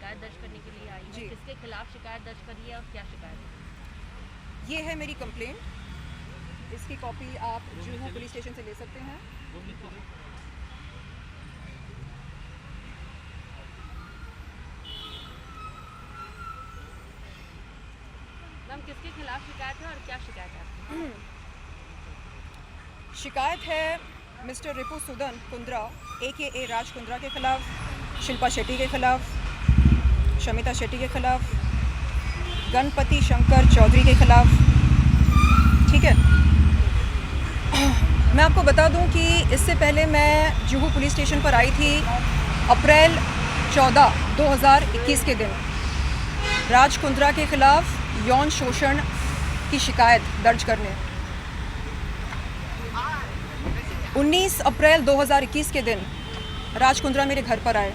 शिकायत दर्ज करने के लिए आई है। किसके खिलाफ शिकायत दर्ज करी है और क्या शिकायत है? ये है मेरी कंप्लेंट। इसकी कॉपी आप जुहू पुलिस स्टेशन से ले सकते हैं। मैम, किसके खिलाफ शिकायत है और क्या शिकायत है आपकी? शिकायत है मिस्टर रिपु सुदन कुंद्रा AKA राज कुंद्रा के खिलाफ, शिल्पा शेट्टी के खिलाफ, शमिता शेट्टी के खिलाफ, गणपति शंकर चौधरी के खिलाफ। ठीक है, मैं आपको बता दूं कि इससे पहले मैं जुहू पुलिस स्टेशन पर आई थी अप्रैल 14, 2021 के दिन राज कुंद्रा के खिलाफ यौन शोषण की शिकायत दर्ज करने। 19 अप्रैल 2021 के दिन राज कुंद्रा मेरे घर पर आए।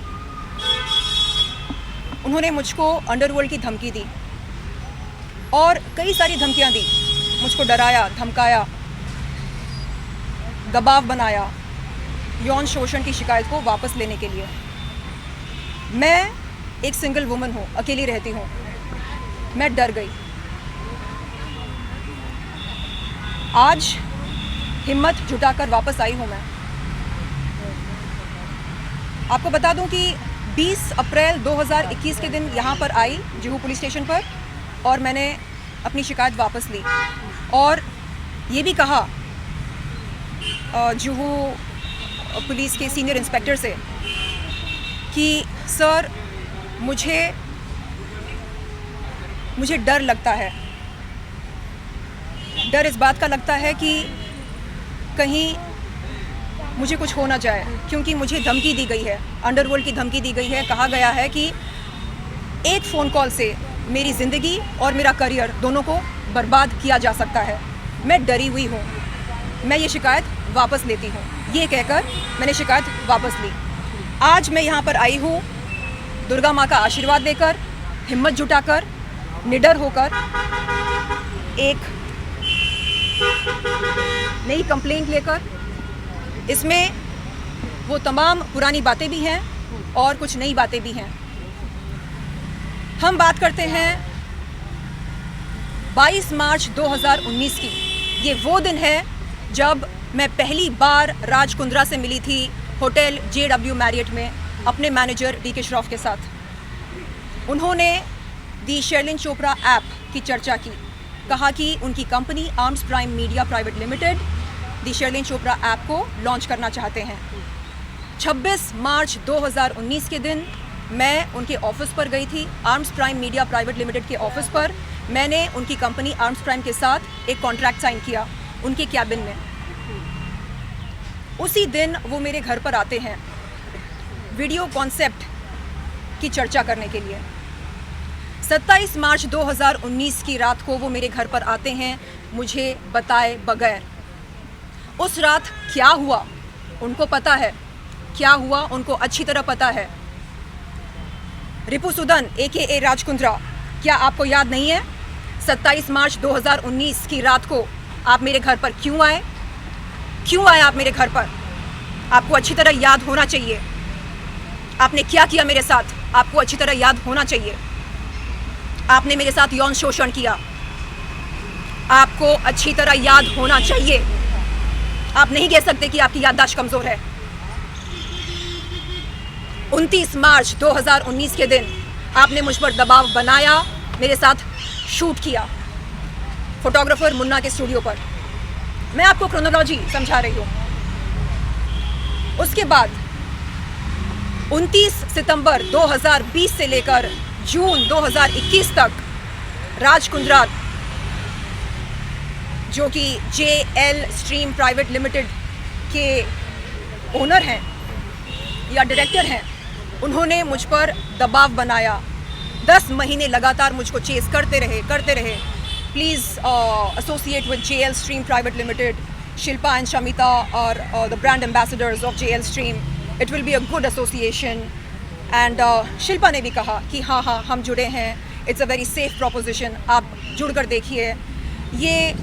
उन्होंने मुझको अंडरवर्ल्ड की धमकी दी और कई सारी धमकियां दी, मुझको डराया, धमकाया, दबाव बनाया यौन शोषण की शिकायत को वापस लेने के लिए। मैं एक सिंगल वुमन हूँ, अकेली रहती हूँ। मैं डर गई। आज हिम्मत जुटाकर वापस आई हूँ मैं। आपको बता दूं कि 20 अप्रैल 2021 के दिन यहाँ पर आई जुहू पुलिस स्टेशन पर और मैंने अपनी शिकायत वापस ली और ये भी कहा जुहू पुलिस के सीनियर इंस्पेक्टर से कि सर मुझे डर लगता है। डर इस बात का लगता है कि कहीं मुझे कुछ हो ना जाए, क्योंकि मुझे धमकी दी गई है, अंडरवर्ल्ड की धमकी दी गई है। कहा गया है कि एक फ़ोन कॉल से मेरी ज़िंदगी और मेरा करियर दोनों को बर्बाद किया जा सकता है। मैं डरी हुई हूँ, मैं ये शिकायत वापस लेती हूँ। ये कहकर मैंने शिकायत वापस ली। आज मैं यहाँ पर आई हूँ दुर्गा माँ का आशीर्वाद लेकर, हिम्मत जुटाकर, निडर होकर एक नई कंप्लेंट लेकर। इसमें वो तमाम पुरानी बातें भी हैं और कुछ नई बातें भी हैं। हम बात करते हैं 22 मार्च 2019 की। ये वो दिन है जब मैं पहली बार राज कुंद्रा से मिली थी होटल JW मैरियट में अपने मैनेजर DK श्रॉफ के साथ। उन्होंने दी शर्लिन चोपड़ा ऐप की चर्चा की। कहा कि उनकी company arms prime media private limited दी शर्लिन चोपड़ा ऐप को लॉन्च करना चाहते हैं। 26 मार्च 2019 के दिन मैं उनके ऑफिस पर गई थी, arms prime media private limited के ऑफिस पर। मैंने उनकी कंपनी आर्म्स प्राइम के साथ एक कॉन्ट्रैक्ट साइन किया उनके कैबिन में। उसी दिन वो मेरे घर पर आते हैं वीडियो कॉन्सेप्ट की चर्चा करने के लिए। 27 मार्च 2019 की रात को वो मेरे घर पर आते हैं मुझे बताए बगैर। उस रात क्या हुआ उनको पता है, क्या हुआ उनको अच्छी तरह पता है। रिपु सुदन AKA राज कुंद्रा, क्या आपको याद नहीं है 27 मार्च 2019 की रात को आप मेरे घर पर क्यों आए? क्यों आए आप मेरे घर पर? आपको अच्छी तरह याद होना चाहिए। आपने क्या किया मेरे साथ, आपको अच्छी तरह याद होना चाहिए। आपने मेरे साथ यौन शोषण किया, आपको अच्छी तरह याद होना चाहिए। आप नहीं कह सकते कि आपकी याददाश्त कमज़ोर है। 29 मार्च 2019 के दिन आपने मुझ पर दबाव बनाया, मेरे साथ शूट किया फोटोग्राफर मुन्ना के स्टूडियो पर। मैं आपको क्रोनोलॉजी समझा रही हूँ। उसके बाद 29 सितंबर 2020 से लेकर जून 2021 तक राज कुंद्रा, जो कि JL स्ट्रीम प्राइवेट लिमिटेड के ओनर हैं या डायरेक्टर हैं, उन्होंने मुझ पर दबाव बनाया। 10 महीने लगातार मुझको चेस करते रहे। Please associate with JL stream private limited, Shilpa and Shamita are the brand ambassadors of JL Stream. It will be a good association. And Shilpa ने भी कहा कि हाँ हम जुड़े हैं, it's a very safe proposition, आप जुड़ कर देखिए। ये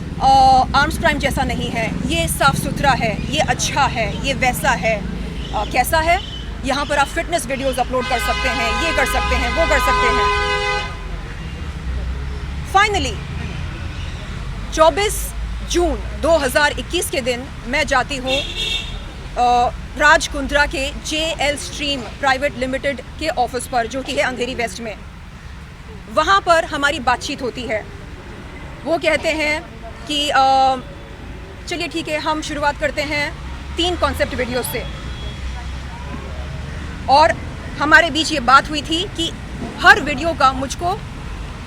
आर्म्स प्राइम जैसा नहीं है, ये साफ़ सुथरा है, ये अच्छा है, ये वैसा है। कैसा है? यहाँ पर आप फिटनेस वीडियोस अपलोड कर सकते हैं, ये कर सकते हैं, वो कर सकते हैं। फाइनली 24 जून 2021 के दिन मैं जाती हूँ राज कुंद्रा के JL स्ट्रीम प्राइवेट लिमिटेड के ऑफिस पर, जो कि है अंधेरी वेस्ट में। वहाँ पर हमारी बातचीत होती है। वो कहते हैं कि चलिए ठीक है, हम शुरुआत करते हैं 3 कॉन्सेप्ट वीडियो से। और हमारे बीच ये बात हुई थी कि हर वीडियो का मुझको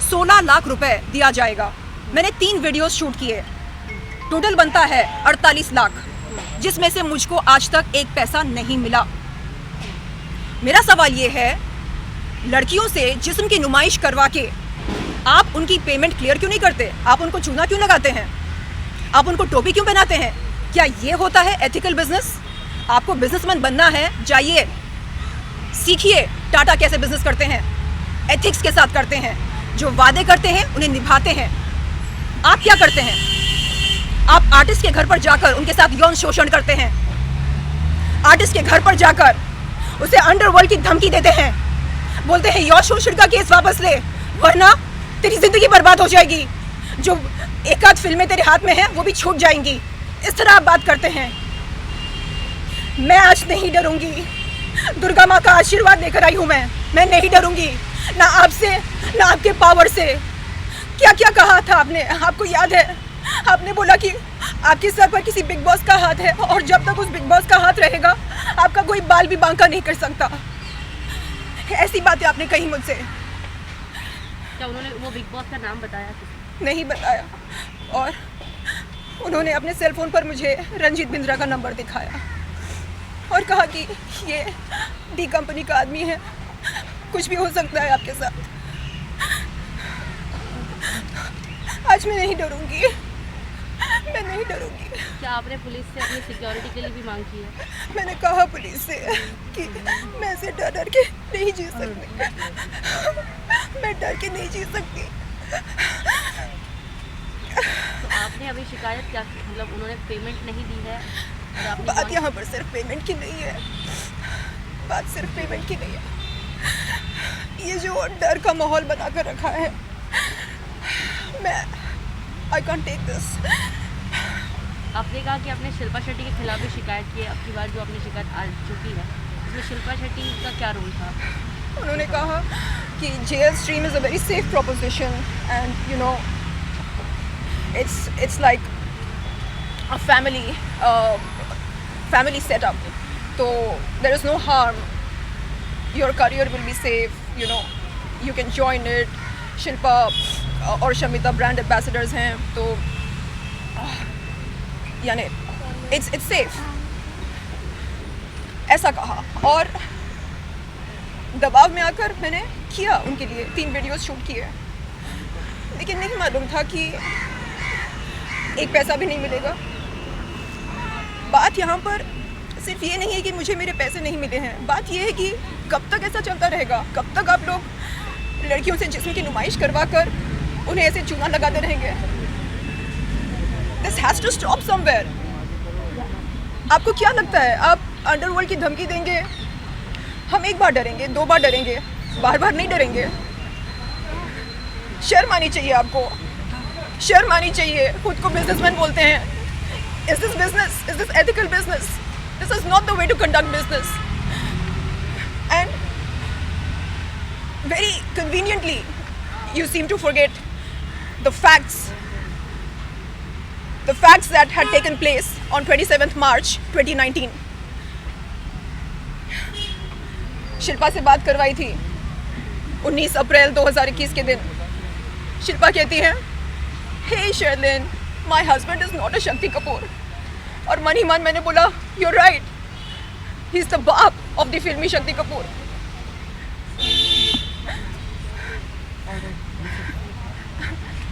16 लाख रुपए दिया जाएगा। मैंने 3 वीडियोस शूट किए, टोटल बनता है 48 लाख, जिसमें से मुझको आज तक एक पैसा नहीं मिला। मेरा सवाल ये है, लड़कियों से जिस्म की नुमाइश करवा के आप उनकी पेमेंट क्लियर क्यों नहीं करते? आप उनको चूना क्यों लगाते हैं? आप उनको टोपी क्यों पहनाते हैं? क्या ये होता है एथिकल बिजनेस? आपको बिजनेसमैन बनना है, जाइए सीखिए टाटा कैसे बिजनेस करते हैं, एथिक्स के साथ करते हैं, जो वादे करते हैं उन्हें निभाते हैं। आप क्या करते हैं? आप आर्टिस्ट के घर पर जाकर उनके साथ यौन शोषण करते हैं, आर्टिस्ट के घर पर जाकर उसे अंडरवर्ल्ड की धमकी देते हैं, बोलते हैं यौन शोषण का केस वापस ले वरना तेरी जिंदगी बर्बाद हो जाएगी, जो एक आध फिल्में तेरे हाथ में हैं वो भी छूट जाएंगी। इस तरह आप बात करते हैं। मैं आज नहीं डरूंगी, दुर्गा माँ का आशीर्वाद लेकर आई हूँ मैं नहीं डरूंगी, ना आपसे ना आपके पावर से। क्या क्या कहा था आपने, आपको याद है? आपने बोला कि आपके सर पर किसी बिग बॉस का हाथ है और जब तक उस बिग बॉस का हाथ रहेगा आपका कोई बाल भी बांका नहीं कर सकता। ऐसी बातें आपने कही मुझसे। क्या उन्होंने वो बिग बॉस का नाम बताया? नहीं बताया। और उन्होंने अपने सेल फोन पर मुझे रंजीत बिंद्रा का नंबर दिखाया और कहा कि ये डी कंपनी का आदमी है, कुछ भी हो सकता है आपके साथ। आज मैं नहीं डरूंगी, मैं नहीं डरूंगी। क्या आपने पुलिस से अपनी सिक्योरिटी के लिए भी मांग की है? मैंने कहा पुलिस से कि मैं ऐसे डर के नहीं जी सकती, मैं डर के नहीं जी सकती। तो आपने अभी शिकायत क्या की? मतलब उन्होंने पेमेंट नहीं दी है और आपने बात यहाँ पर सिर्फ पेमेंट की नहीं है, बात सिर्फ पेमेंट की नहीं है। ये जो डर का माहौल बनाकर रखा है, मैं आई कांट टेक दिस। आपने कहा कि आपने शिल्पा शेट्टी के खिलाफ भी शिकायत की है। अब की बार जो आपने शिकायत आ चुकी है उसमें शिल्पा शेट्टी का क्या रोल था? उन्होंने कहा कि JL stream is a very safe proposition and you know it's like a family setup, तो there is no harm, your career will be safe, you know you can join it. Shilpa और Shamita brand ambassadors हैं, तो यानी it's safe, ऐसा कहा। और दबाव में आकर मैंने किया उनके लिए 3 वीडियोस शूट किए, लेकिन नहीं मालूम था कि एक पैसा भी नहीं मिलेगा। बात यहाँ पर सिर्फ ये नहीं है कि मुझे मेरे पैसे नहीं मिले हैं, बात ये है कि कब तक ऐसा चलता रहेगा? कब तक आप लोग लड़कियों से जिस्म की नुमाइश करवा कर उन्हें ऐसे चूना लगाते रहेंगे? This has to stop somewhere. आपको क्या लगता है, आप अंडरवर्ल्ड की धमकी देंगे? हम एक बार डरेंगे, 2 बार डरेंगे, बार बार नहीं डरेंगे। शर्म आनी चाहिए आपको, शर्म आनी चाहिए। खुद को बिजनेसमैन बोलते हैं। Is this business? Is this ethical business? This is not the way to conduct business. And very conveniently, you seem to forget the facts that had taken place on 27th March 2019. Shilpa से बात करवाई थी 19 अप्रैल 2021 के दिन। शिल्पा कहती है, hey Sherlyn, my husband is not a Shakti Kapoor. और मन ही मन मैंने बोला, you're right, he is the बाप of the फिल्मी शक्ति कपूर।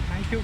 Thank you.